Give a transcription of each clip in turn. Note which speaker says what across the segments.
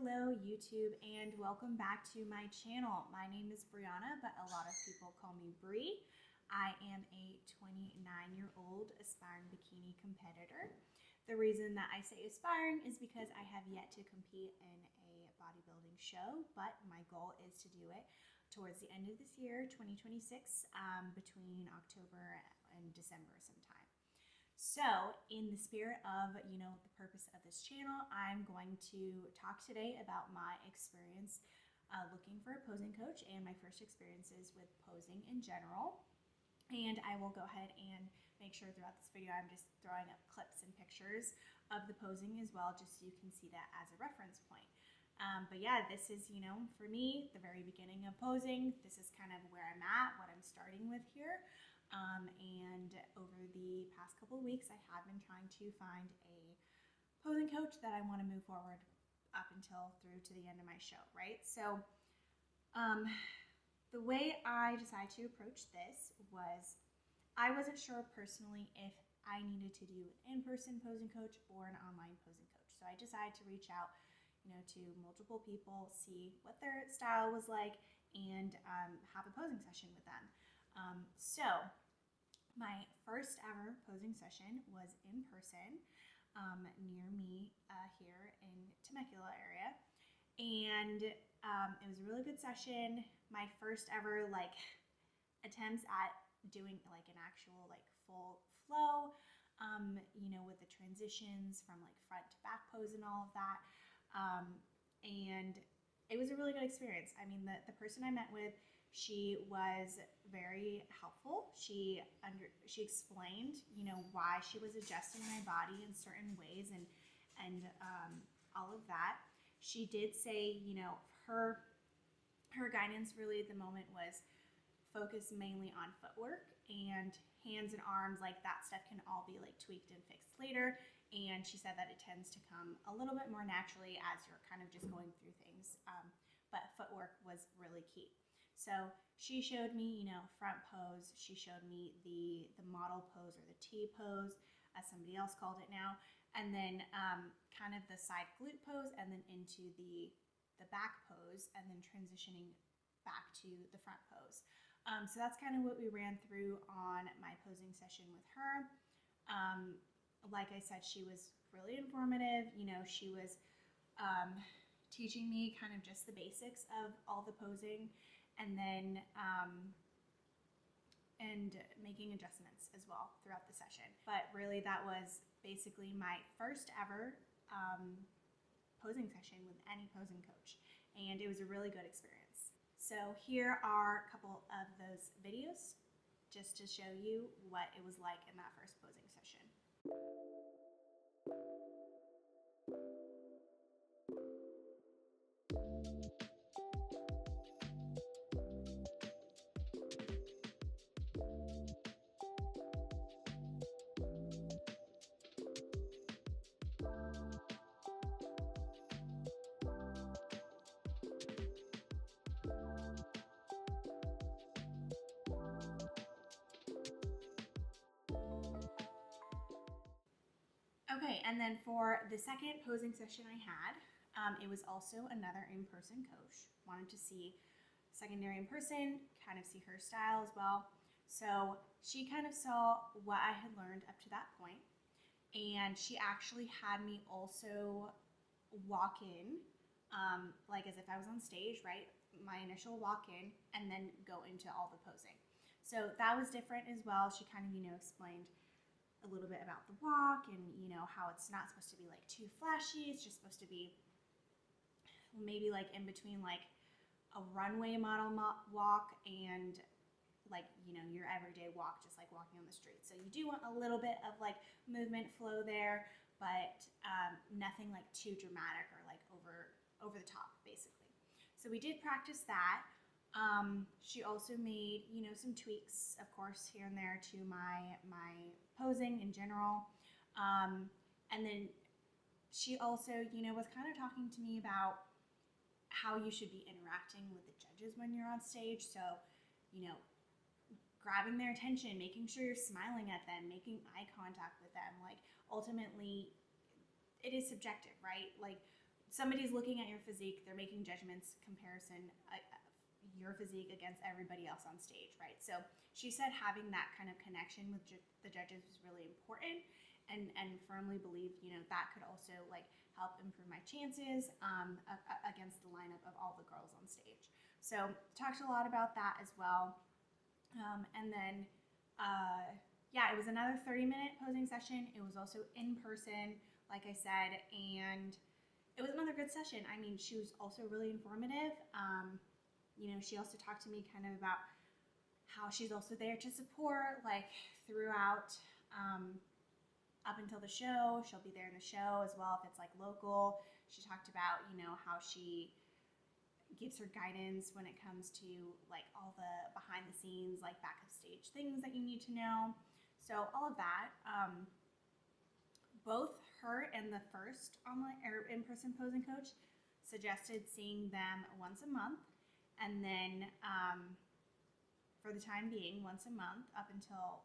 Speaker 1: Hello YouTube, and welcome back to my channel. My name is Brianna, but a lot of people call me Bree. I am a 29-year-old aspiring bikini competitor. The reason that I say aspiring is because I have yet to compete in a bodybuilding show, but my goal is to do it towards the end of this year, 2026, between October and December sometime. So in the spirit of, the purpose of this channel, I'm going to talk today about my experience looking for a posing coach and my first experiences with posing in general. And I will go ahead and make sure throughout this video I'm just throwing up clips and pictures of the posing as well, just so you can see that as a reference point. But yeah, this is, for me, the very beginning of posing. This is kind of where I'm at, what I'm starting with here. And over the past couple of weeks, I have been trying to find a posing coach that I want to move forward up until through to the end of my show, right? So the way I decided to approach this was I wasn't sure personally if I needed to do an in-person posing coach or an online posing coach. So I decided to reach out, to multiple people, see what their style was like, and have a posing session with them. So my first ever posing session was in person near me here in Temecula area, and it was a really good session. My first ever attempts at doing an actual full flow, with the transitions from front to back pose and all of that, and it was a really good experience. I mean, the person I met with, she was very helpful. She explained, why she was adjusting my body in certain ways and all of that. She did say, her guidance really at the moment was focused mainly on footwork, and hands and arms, that stuff can all be tweaked and fixed later. And she said that it tends to come a little bit more naturally as you're kind of just going through things. But footwork was really key. So she showed me, front pose. She showed me the model pose, or the T pose, as somebody else called it now. And then kind of the side glute pose, and then into the back pose, and then transitioning back to the front pose. So that's kind of what we ran through on my posing session with her. Like I said, she was really informative. She was teaching me kind of just the basics of all the posing, and then and making adjustments as well throughout the session. But really, that was basically my first ever posing session with any posing coach, and it was a really good experience. So here are a couple of those videos just to show you what it was like in that first posing session. Okay, and then for the second posing session I had, it was also another in-person coach. Wanted to see secondary in person, kind of see her style as well. So she kind of saw what I had learned up to that point, and she actually had me also walk in, as if I was on stage, right? My initial walk in, and then go into all the posing. So that was different as well. She kind of, explained a little bit about the walk, and how it's not supposed to be too flashy. It's just supposed to be maybe in between a runway model walk and your everyday walk, just walking on the street. So you do want a little bit of movement flow there, but nothing too dramatic or over the top, basically. So we did practice that. She also made, some tweaks, of course, here and there to my posing in general. And then she also, was kind of talking to me about how you should be interacting with the judges when you're on stage. So, grabbing their attention, making sure you're smiling at them, making eye contact with them. Ultimately, it is subjective, right? somebody's looking at your physique, they're making judgments, comparison, your physique against everybody else on stage, right? So she said having that kind of connection with the judges was really important, and firmly believed, you know, that could also like help improve my chances against the lineup of all the girls on stage. So talked a lot about that as well. And then, yeah, it was another 30-minute posing session. It was also in person, like I said, and it was another good session. I mean, she was also really informative. You know, she also talked to me kind of about how she's also there to support, like throughout, up until the show. She'll be there in the show as well if it's like local. She talked about, you know, how she gives her guidance when it comes to like all the behind the scenes, like back of stage things that you need to know. So all of that, both her and the first online or in-person posing coach suggested seeing them once a month, and then for the time being once a month up until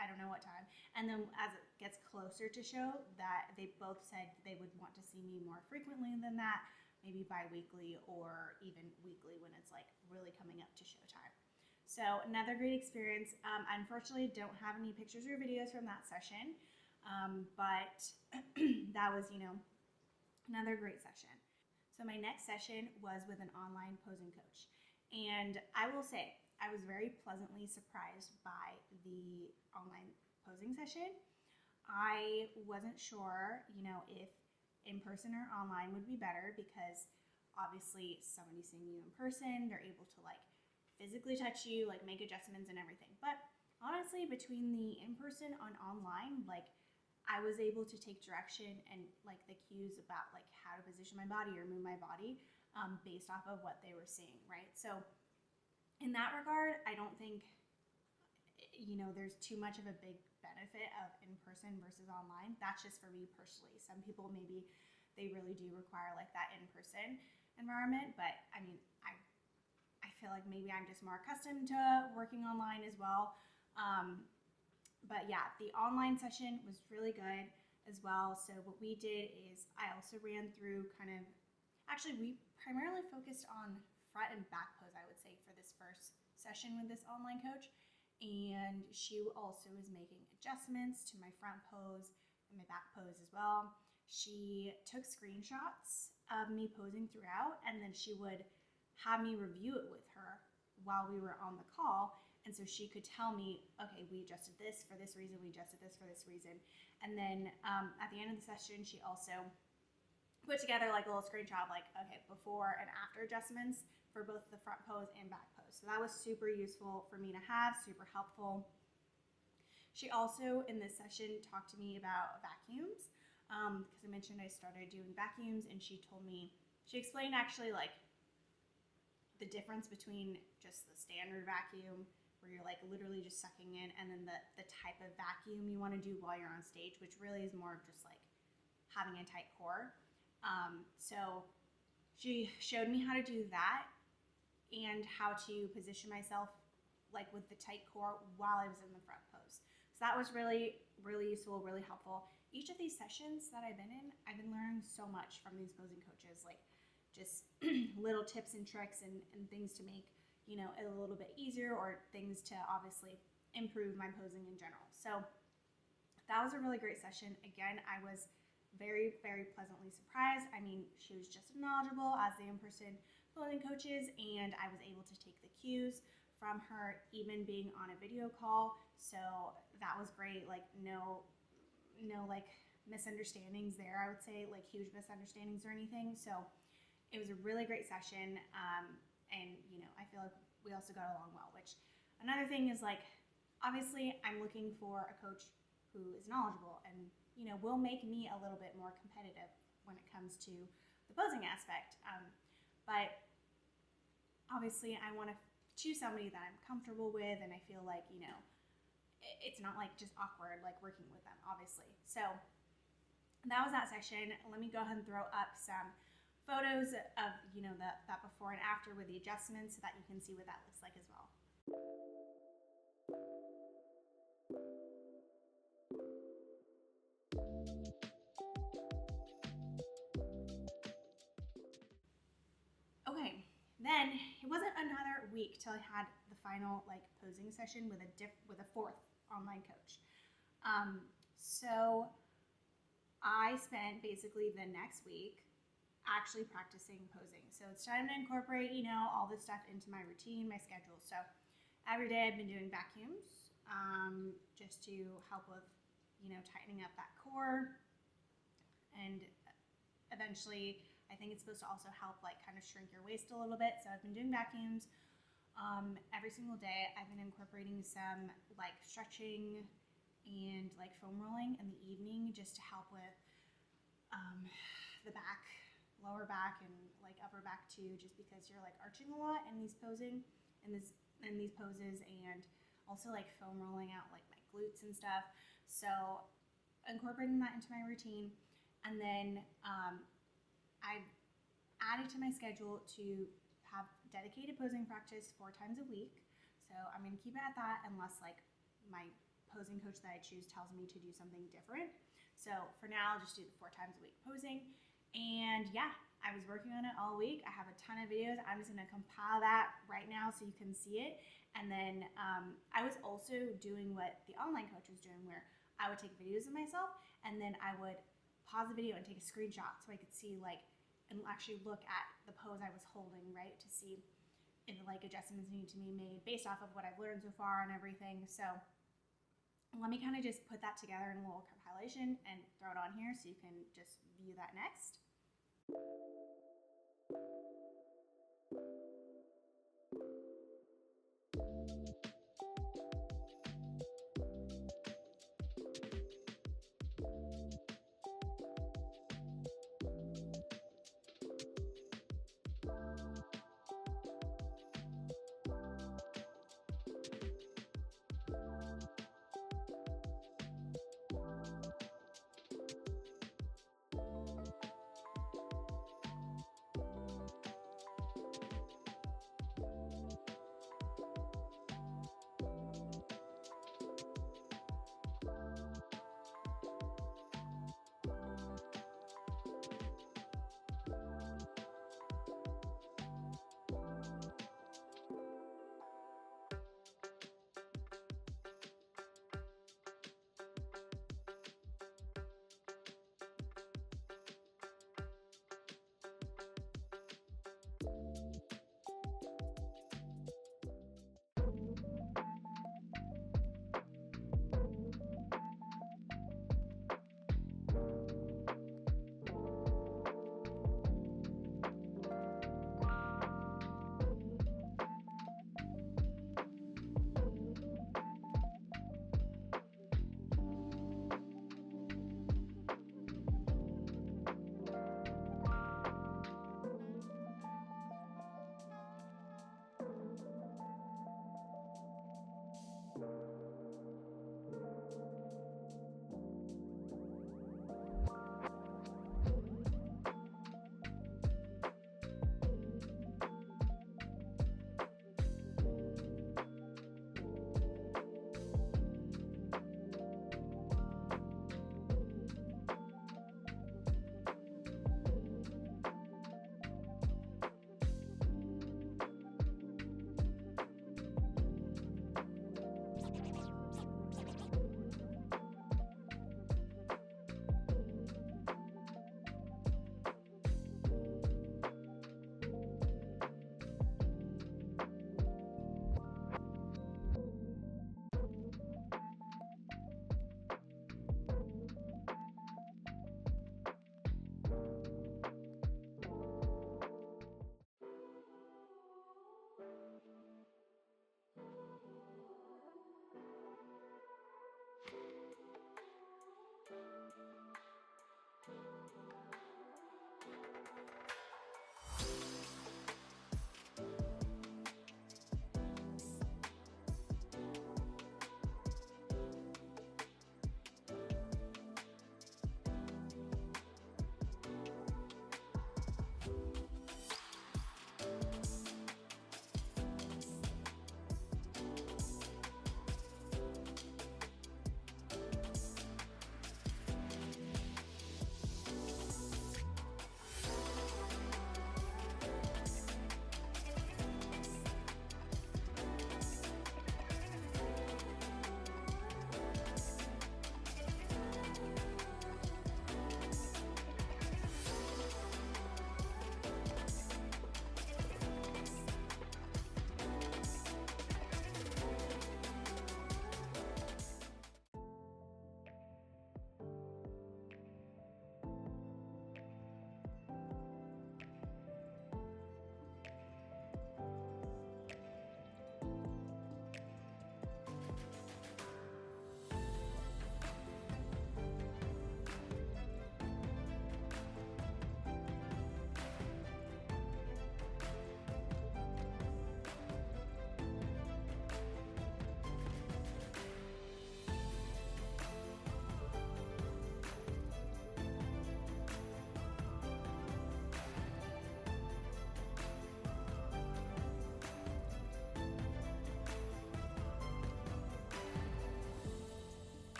Speaker 1: I don't know what time. And then as it gets closer to show, that they both said they would want to see me more frequently than that, maybe bi-weekly or even weekly when it's like really coming up to showtime. So another great experience. Unfortunately, don't have any pictures or videos from that session, but that was, you know, another great session. So my next session was with an online posing coach. And I will say, I was very pleasantly surprised by the online posing session. I wasn't sure, you know, if in person or online would be better, because obviously somebody seeing you in person, they're able to like physically touch you, like make adjustments and everything. But honestly, between the in-person and online, like I was able to take direction and like the cues about like how to position my body or move my body based off of what they were seeing, right? So in that regard, I don't think, you know, there's too much of a big benefit of in-person versus online. That's just for me personally. Some people maybe they really do require like that in-person environment, but I mean, I feel like maybe I'm just more accustomed to working online as well. But yeah, the online session was really good as well. So what we did is I also ran through kind of, actually we primarily focused on front and back pose, I would say, for this first session with this online coach. And she also was making adjustments to my front pose and my back pose as well. She took screenshots of me posing throughout, and then she would have me review it with her while we were on the call. And so she could tell me, okay, we adjusted this for this reason, we adjusted this for this reason. And then at the end of the session, she also put together like a little screenshot of like, okay, before and after adjustments for both the front pose and back pose. So that was super useful for me to have, super helpful. She also, in this session, talked to me about vacuums, because I mentioned I started doing vacuums, and she told me, she explained actually like the difference between just the standard vacuum where you're like literally just sucking in, and then the type of vacuum you want to do while you're on stage, which really is more of just like having a tight core. So she showed me how to do that and how to position myself like with the tight core while I was in the front pose. So that was really, really useful, really helpful. Each of these sessions that I've been in, I've been learning so much from these posing coaches, like just little tips and tricks and things to make, you know, it a little bit easier, or things to obviously improve my posing in general. So that was a really great session. Again, I was very, very pleasantly surprised. I mean, she was just as knowledgeable as the in-person posing coaches, and I was able to take the cues from her, even being on a video call. So that was great. Like no like misunderstandings there, I would say, like huge misunderstandings or anything. So it was a really great session. And you know, I feel like we also got along well, which another thing is like, obviously I'm looking for a coach who is knowledgeable and, you know, will make me a little bit more competitive when it comes to the posing aspect. But obviously I want to choose somebody that I'm comfortable with, and I feel like, you know, it's not like just awkward like working with them, obviously. So that was that session. Let me go ahead and throw up some photos of, you know, that before and after with the adjustments so that you can see what that looks like as well. week till I had the final like posing session with a fourth online coach. So I spent basically the next week actually practicing posing. So it's time to incorporate, all this stuff into my routine, my schedule. So every day I've been doing vacuums, just to help with, tightening up that core. And eventually I think it's supposed to also help like kind of shrink your waist a little bit. So I've been doing vacuums every single day. I've been incorporating some like stretching and like foam rolling in the evening just to help with the back, lower back, and like upper back too, just because you're like arching a lot in these poses, and also like foam rolling out like my glutes and stuff. So incorporating that into my routine, and then I've added to my schedule to have dedicated posing practice 4 times a week. So I'm going to keep it at that unless like my posing coach that I choose tells me to do something different. So for now, I'll just do the 4 times a week posing. And yeah, I was working on it all week. I have a ton of videos. I'm just going to compile that right now so you can see it. And then I was also doing what the online coach was doing, where I would take videos of myself and then I would pause the video and take a screenshot so I could see like, and actually look at the pose I was holding, right, to see if like adjustments need to be made based off of what I've learned so far and everything. So let me kind of just put that together in a little compilation and throw it on here so you can just view that next.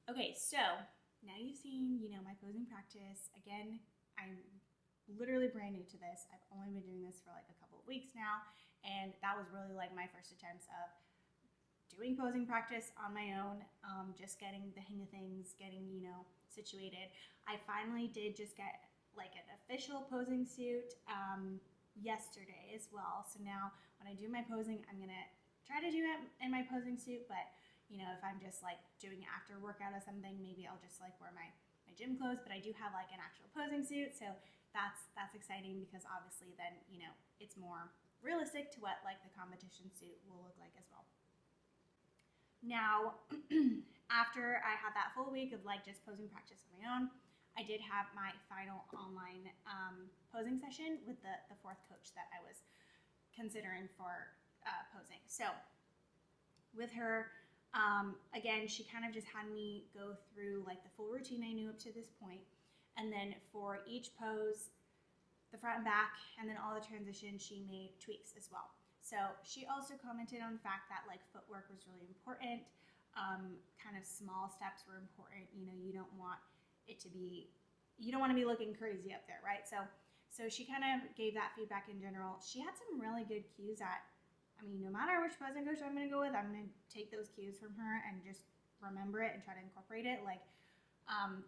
Speaker 1: Okay, so now you've seen, my posing practice. Again, I'm literally brand new to this. I've only been doing this for like a couple of weeks now, and that was really like my first attempts of doing posing practice on my own, just getting the hang of things, getting, situated. I finally did just get like an official posing suit yesterday as well. So now when I do my posing, I'm going to try to do it in my posing suit, but if I'm just like doing it after a workout or something, maybe I'll just like wear my gym clothes, but I do have like an actual posing suit. So that's exciting because obviously then, it's more realistic to what like the competition suit will look like as well. Now, after I had that full week of like just posing practice on my own, I did have my final online posing session with the fourth coach that I was considering for posing. So with her, again, she kind of just had me go through like the full routine I knew up to this point. And then for each pose, the front and back, and then all the transitions, she made tweaks as well. So she also commented on the fact that like footwork was really important. Kind of small steps were important. You don't want to be looking crazy up there, right? So she kind of gave that feedback in general. She had some really good cues no matter which posing coach I'm going to go with, I'm going to take those cues from her and just remember it and try to incorporate it. Like,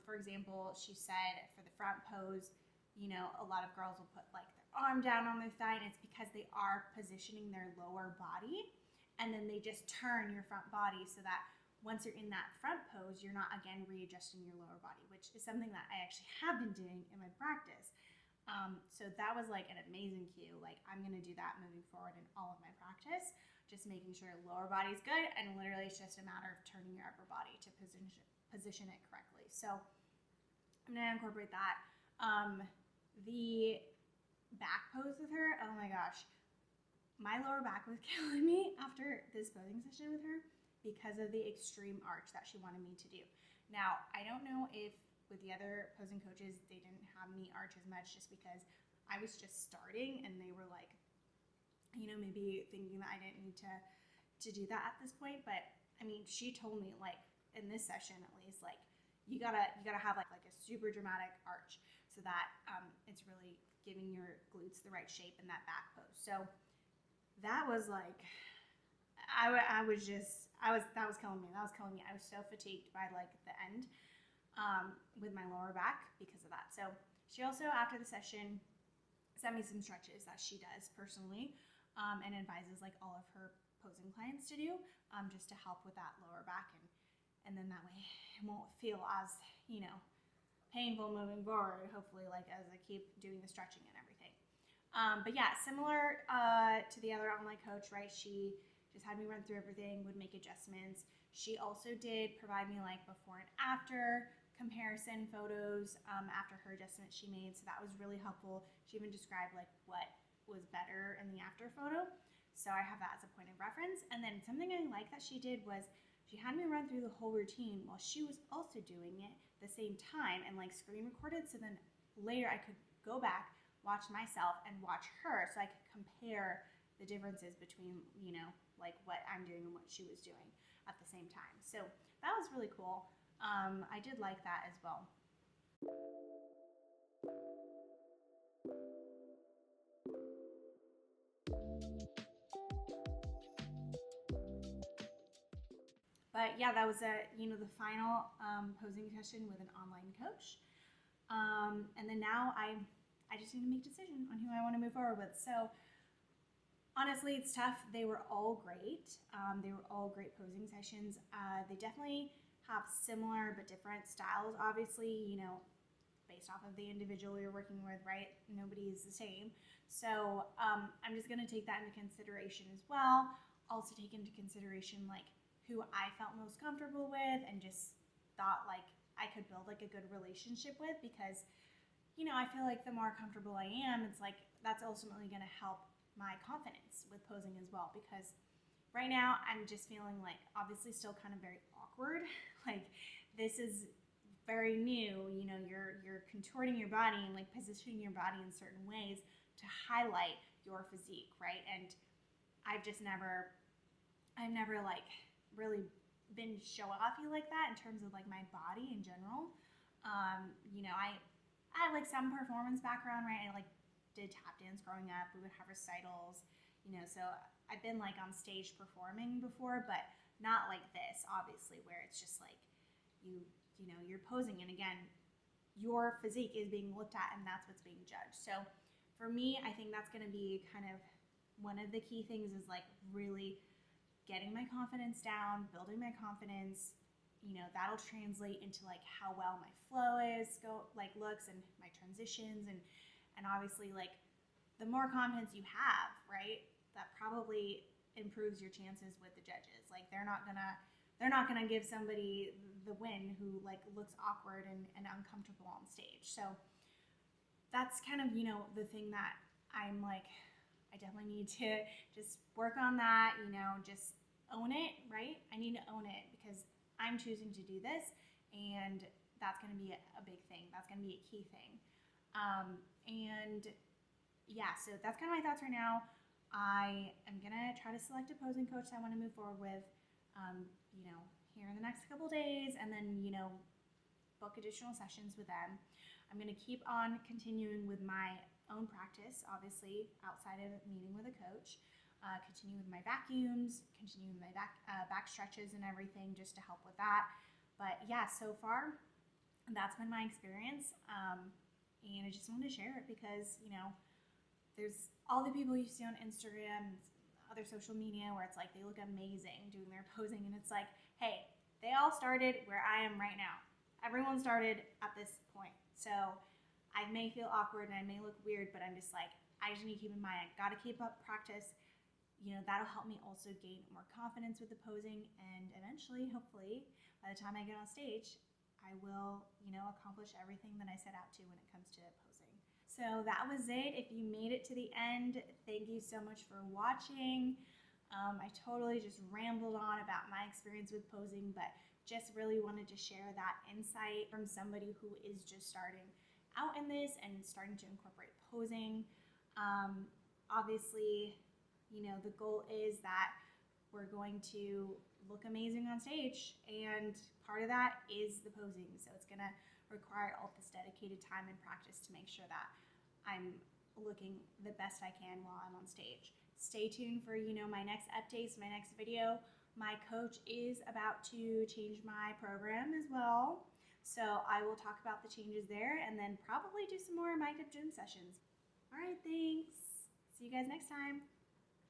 Speaker 1: for example, she said for the front pose, a lot of girls will put like their arm down on their thigh, and it's because they are positioning their lower body, and then they just turn your front body so that once you're in that front pose, you're not again readjusting your lower body, which is something that I actually have been doing in my practice. So that was like an amazing cue. Like, I'm going to do that moving forward in all of my practice, just making sure lower body's good, and literally it's just a matter of turning your upper body to position it correctly. So I'm going to incorporate that. The back pose with her, oh my gosh, my lower back was killing me after this posing session with her because of the extreme arch that she wanted me to do. Now, I don't know if with the other posing coaches, they didn't have me arch as much just because I was just starting and they were like, maybe thinking that I didn't need to do that at this point. But I mean, she told me like in this session at least, like you gotta have like a super dramatic arch so that it's really giving your glutes the right shape in that back pose. So that was like, that was killing me. That was killing me. I was so fatigued by like the end with my lower back because of that. So she also, after the session, sent me some stretches that she does personally and advises like all of her posing clients to do just to help with that lower back, and then that way it won't feel as painful moving forward, hopefully, like as I keep doing the stretching and everything. But yeah, similar to the other online coach, right? She just had me run through everything, would make adjustments. She also did provide me like before and after comparison photos after her adjustments she made, so that was really helpful. She even described like what was better in the after photo, so I have that as a point of reference. And then something I like that she did was she had me run through the whole routine while she was also doing it at the same time and like screen recorded, so then later I could go back, watch myself and watch her, so I could compare the differences between like what I'm doing and what she was doing at the same time. So that was really cool. I did like that as well. But yeah, that was the final posing session with an online coach. And then now I just need to make a decision on who I want to move forward with. So honestly, it's tough. They were all great. They were all great posing sessions. They definitely have similar but different styles, obviously, based off of the individual you're working with, right? Nobody is the same. So I'm just going to take that into consideration as well. Also take into consideration like who I felt most comfortable with and just thought like I could build like a good relationship with, because I feel like the more comfortable I am, it's like that's ultimately going to help my confidence with posing as well, because right now I'm just feeling like obviously still kind of very awkward. Like this is very new, you're contorting your body and like positioning your body in certain ways to highlight your physique, right? And I've never like really been show-offy like that in terms of like my body in general. You know, I have like some performance background, right? I like did tap dance growing up. We would have recitals, you know, so I've been like on stage performing before, but not like this, obviously, where it's just like you know, you're posing, and again, your physique is being looked at and that's what's being judged. So for me, I think that's going to be kind of one of the key things, is like really getting my confidence down, building my confidence. You know, that'll translate into like how well my flow looks, and my transitions, and obviously like the more confidence you have, right, that probably improves your chances with the judges. Like they're not gonna give somebody the win who like looks awkward and uncomfortable on stage. So that's kind of, you know, the thing that I'm like, I definitely need to just work on that, you know, just own it, right? I need to own it because I'm choosing to do this, and that's going to be a big thing. That's going to be a key thing. And yeah, so that's kind of my thoughts right now. I am going to try to select a posing coach that I want to move forward with, you know, here in the next couple days, and then, you know, book additional sessions with them. I'm going to keep on continuing with my own practice, obviously, outside of meeting with a coach. Continue with my vacuums, continue with my back stretches and everything, just to help with that. But yeah, so far, that's been my experience. And I just wanted to share it because, you know, there's all the people you see on Instagram and other social media where it's like they look amazing doing their posing, and it's like, hey, they all started where I am right now. Everyone started at this point. So I may feel awkward and I may look weird, but I'm just like, I just need to keep in mind, I gotta keep up practice. You know, that'll help me also gain more confidence with the posing, and eventually, hopefully, by the time I get on stage, I will, you know, accomplish everything that I set out to when it comes to posing. So that was it. If you made it to the end, thank you so much for watching. I totally just rambled on about my experience with posing, but just really wanted to share that insight from somebody who is just starting out in this and starting to incorporate posing. Obviously, you know, the goal is that we're going to look amazing on stage, and part of that is the posing. So it's gonna require all this dedicated time and practice to make sure that I'm looking the best I can while I'm on stage. Stay tuned for, you know, my next updates, my next video. My coach is about to change my program as well. So I will talk about the changes there, and then probably do some more mic'd up gym sessions. All right, thanks. See you guys next time.